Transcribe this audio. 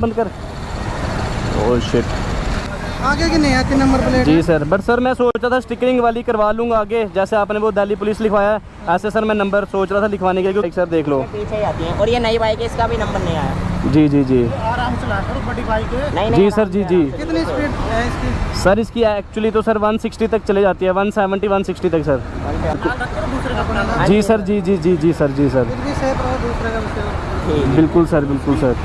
बंद कर। Oh shit, आगे की नहीं आती नंबर प्लेट। जी सर, बट सर मैं सोच रहा था स्टिकरिंग वाली करवा लूँगा आगे, जैसे आपने वो दिल्ली पुलिस लिखवाया है, ऐसे सर मैं नंबर सोच रहा था लिखवाने के लिए। सर देख लो पीछे ही आती है, और ये नई बाइक है, इसका भी नंबर नहीं आया। जी जी जी आराम से ला करो, बड़ी बाइक है। नहीं जी सर, जी जी कितनी स्पीड है इसकी? सर इसकी एक्चुअली तो सर 160 तक चले जाती है, 170 160 तक सर। दूसरे का बना जी सर, जी जी जी जी सर, जी सर, दूसरे का बिल्कुल सर, बिल्कुल सर।